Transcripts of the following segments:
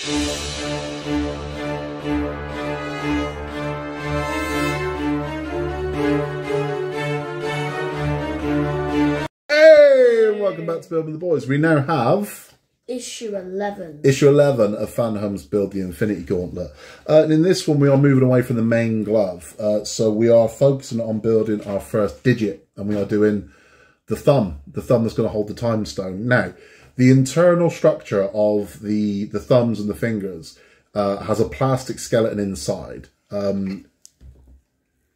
Welcome back to Building the Boys. We now have issue 11. Issue 11 of Fanhome's Build the Infinity Gauntlet. And in this one, we are moving away from the main glove. So we are focusing on building our first digit, and we are doing the thumb that's going to hold the time stone. Now, the internal structure of the thumbs and the fingers has a plastic skeleton inside.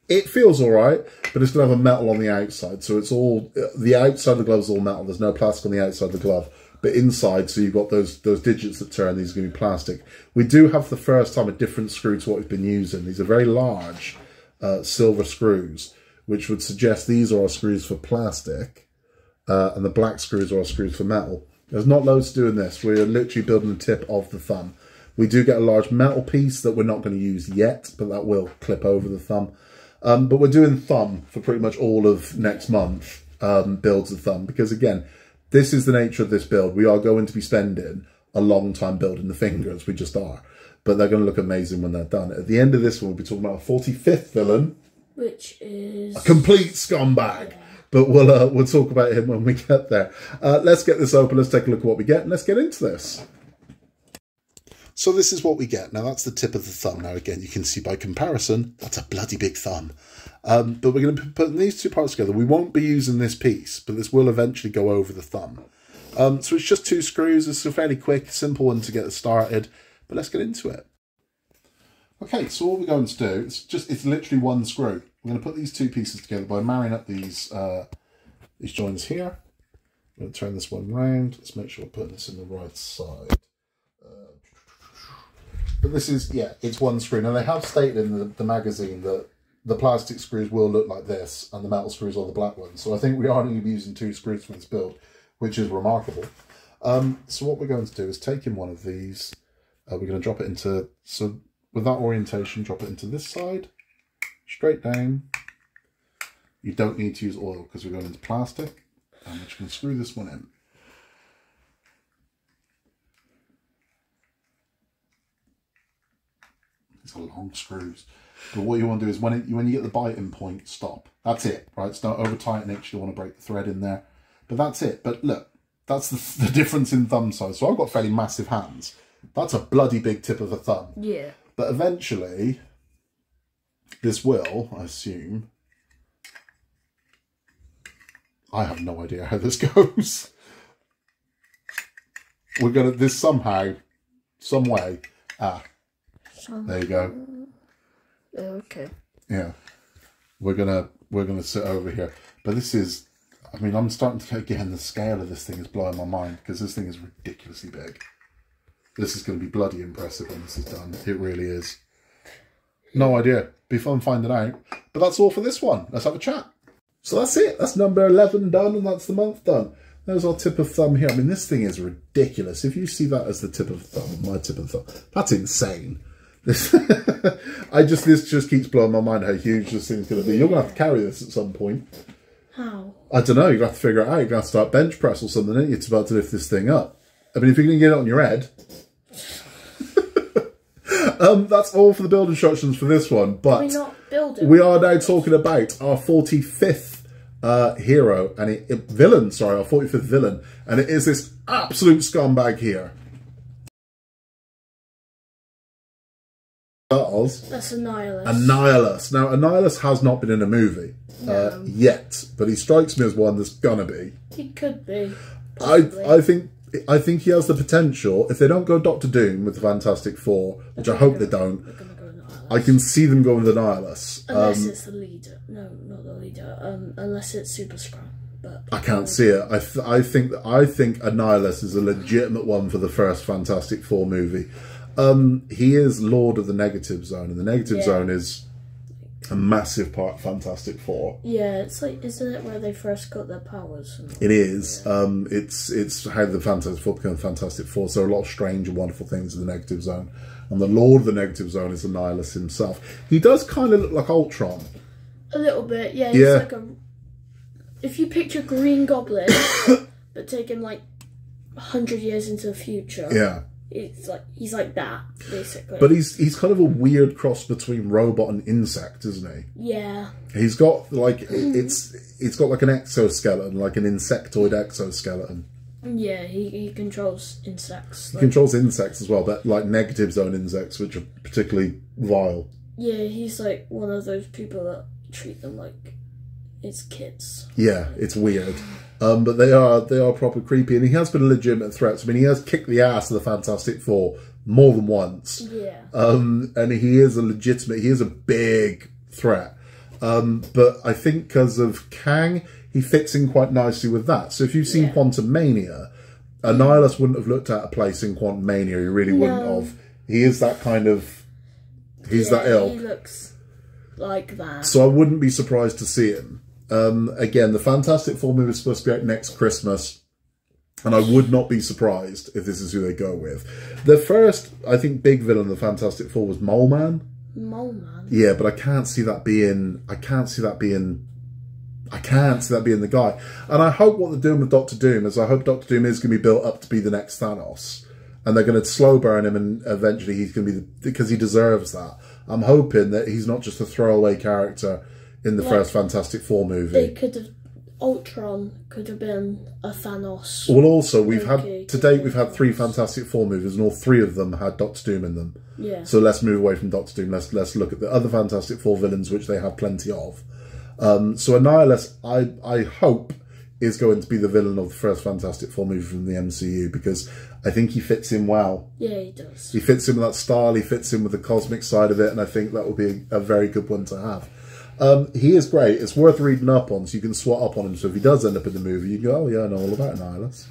It feels all right, but it's going to have a metal on the outside. So it's all, the outside of the glove is all metal. There's no plastic on the outside of the glove. But inside, so you've got those digits that turn, these are going to be plastic. We do have for the first time a different screw to what we've been using. These are very large silver screws, which would suggest these are our screws for plastic, and the black screws are our screws for metal. There's not loads to do in this. We're literally building the tip of the thumb. We do get a large metal piece that we're not going to use yet, but that will clip over the thumb. But we're doing thumb for pretty much all of next month, builds of thumb, because again, this is the nature of this build. We are going to be spending a long time building the fingers, we just are. But they're going to look amazing when they're done. At the end of this one, we'll be talking about a 45th villain. Which is... a complete scumbag. Yeah. But we'll talk about him when we get there. Let's get this open, let's take a look at what we get, and let's get into this. So this is what we get. Now, that's the tip of the thumb. Now, again, you can see by comparison, that's a bloody big thumb. But we're going to be putting these two parts together. We won't be using this piece, but this will eventually go over the thumb. So it's just 2 screws. It's a fairly quick, simple one to get us started. But let's get into it. Okay, so what we're going to do, it's literally 1 screw. We're going to put these 2 pieces together by marrying up these joints here. I'm going to turn this one round. Let's make sure we're putting this in the right side. But this is, yeah, it's 1 screw. Now, they have stated in the magazine that the plastic screws will look like this and the metal screws are the black ones. So I think we are going to be using 2 screws for this build, which is remarkable. So what we're going to do is take in one of these. We're going to drop it into, so with that orientation, drop it into this side, straight down. You don't need to use oil because we're going into plastic. And we're just going to screw this one in. These are long screws. But what you want to do is when you get the biting point, stop. That's it, right? So don't over tighten it. You don't want to break the thread in there. But that's it. But look, that's the difference in thumb size. So I've got fairly massive hands. That's a bloody big tip of a thumb. Yeah. But eventually, this will, I assume, I have no idea how this goes. We're going to, this somehow, some way, there you go. Okay. Yeah. We're gonna sit over here. But this is, I mean, I'm starting to, again, the scale of this thing is blowing my mind because this thing is ridiculously big. This is going to be bloody impressive when this is done. It really is. No idea. Be fun finding out. But that's all for this one. Let's have a chat. So that's it. That's number 11 done, and that's the month done. There's our tip of thumb here. I mean, this thing is ridiculous. If you see that as the tip of the thumb, my tip of the thumb, that's insane. This just keeps blowing my mind how huge this thing's going to be. You're going to have to carry this at some point. How? I don't know. You're going to have to figure it out. You're going to have to start bench press or something, aren't you, to be able to lift this thing up. I mean, if you're going to get it on your head. That's all for the build instructions for this one. But we're not building. We are now talking about our 45th hero and villain. Sorry, our 45th villain, and it is this absolute scumbag here. That's Annihilus. Annihilus. Now, Annihilus has not been in a movie yet, but he strikes me as one that's gonna be. He could be. I think he has the potential. If they don't go Doctor Doom with the Fantastic Four, which I hope they don't, I can see them going with Annihilus. Unless it's the leader. No, not the leader. Unless it's Super Scrum. But I can't see it. I think Annihilus is a legitimate one for the first Fantastic Four movie. He is Lord of the Negative Zone, and the Negative Zone is a massive part of Fantastic Four. Yeah, it's like, isn't it where they first got their powers? It is. Yeah. It's how the Fantastic Four became Fantastic Four. So a lot of strange and wonderful things in the Negative Zone. And the Lord of the Negative Zone is Annihilus himself. He does kind of look like Ultron. A little bit, yeah. He's like a... If you picture Green Goblin, but taken like 100 years into the future. Yeah. he's like that basically. But he's kind of a weird cross between robot and insect, isn't he? Yeah. He's got like it's got like an exoskeleton, like an insectoid exoskeleton. Yeah, he controls insects. He controls insects as well, but like negative zone insects, which are particularly vile. Yeah, he's like one of those people that treat them like it's kids. Yeah, it's weird. But they are proper creepy, and he has been a legitimate threat. I mean, he has kicked the ass of the Fantastic Four more than once. Yeah. And he is a big threat. But I think because of Kang, he fits in quite nicely with that. So if you've seen Quantum Mania, Annihilus wouldn't have looked at a place in Quantum Mania. He really wouldn't have. He is that kind of... He's that ilk. He looks like that. So I wouldn't be surprised to see him. Again, the Fantastic Four movie is supposed to be out next Christmas. And I would not be surprised if this is who they go with. The first, I think, big villain of the Fantastic Four was Mole Man. Mole Man? Yeah, but I can't see that being the guy. And I hope what they're doing with Doctor Doom is I hope Doctor Doom is going to be built up to be the next Thanos. And they're going to slow burn him, and eventually he's going to be... because he deserves that. I'm hoping that he's not just a throwaway character in the first Fantastic Four movie. They could have... Ultron could have been a Thanos. Well, also, we've had 3 Fantastic Four movies, and all 3 of them had Doctor Doom in them. Yeah. So let's move away from Doctor Doom. Let's look at the other Fantastic Four villains, which they have plenty of. So Annihilus, I hope, is going to be the villain of the first Fantastic Four movie from the MCU, because I think he fits in well. Yeah, he does. He fits in with that style, he fits in with the cosmic side of it, and I think that will be a very good one to have. He is great. It's worth reading up on, so you can swat up on him. So if he does end up in the movie, you can go, oh yeah, I know all about Annihilus.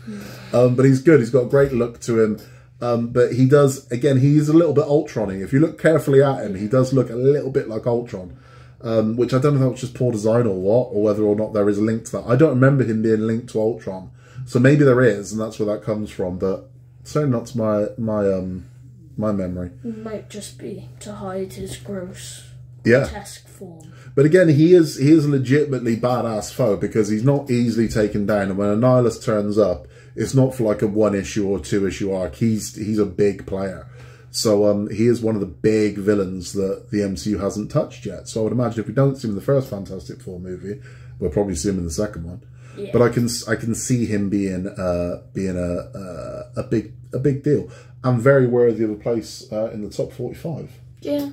But he's good. He's got a great look to him. But he does, again, he's a little bit Ultron-y. If you look carefully at him, he does look a little bit like Ultron. Which I don't know if that's just poor design or what, or whether or not there is a link to that. I don't remember him being linked to Ultron. So maybe there is, and that's where that comes from. But certainly not to my memory. It might just be to hide his gross, grotesque form. But again, he is a legitimately badass foe, because he's not easily taken down. And when Annihilus turns up, it's not for like a 1-issue or 2-issue arc. He's a big player. So he is one of the big villains that the MCU hasn't touched yet. So I would imagine if we don't see him in the first Fantastic Four movie, we'll probably see him in the second one. Yeah. But I can see him being a big deal, and very worthy of a place in the top 45. Yeah.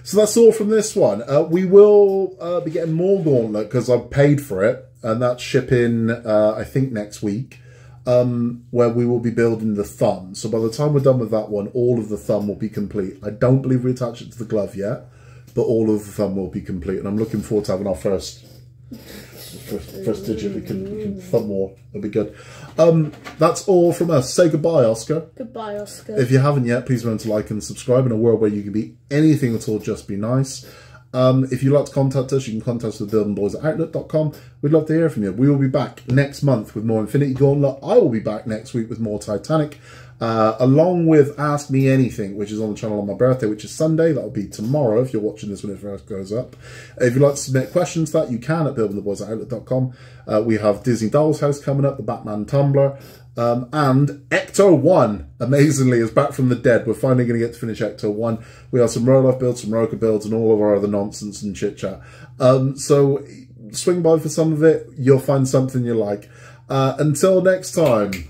So that's all from this one. We will be getting more Gauntlet because I've paid for it, and that's shipping, I think, next week, where we will be building the thumb. So by the time we're done with that one, all of the thumb will be complete. I don't believe we attach it to the glove yet, but all of the thumb will be complete, and I'm looking forward to having our first digit. We can thumb more. It'll be good. That's all from us. Say goodbye, Oscar. Goodbye, Oscar. If you haven't yet, please remember to like and subscribe. In a world where you can be anything at all, just be nice. If you'd like to contact us, you can contact us at buildingboys@outlook.com. We'd love to hear from you. We will be back next month with more Infinity Gauntlet. I will be back next week with more Titanic, along with Ask Me Anything, which is on the channel on my birthday, which is Sunday. That'll be tomorrow if you're watching this when it first goes up. If you'd like to submit questions to that, you can at buildingtheboys@outlook.com. We have Disney Doll's House coming up, the Batman Tumblr. And Ecto 1, amazingly, is back from the dead. We're finally going to get to finish Ecto 1. We have some roll-off builds, some Roka builds, and all of our other nonsense and chit-chat. So swing by for some of it. You'll find something you like. Until next time.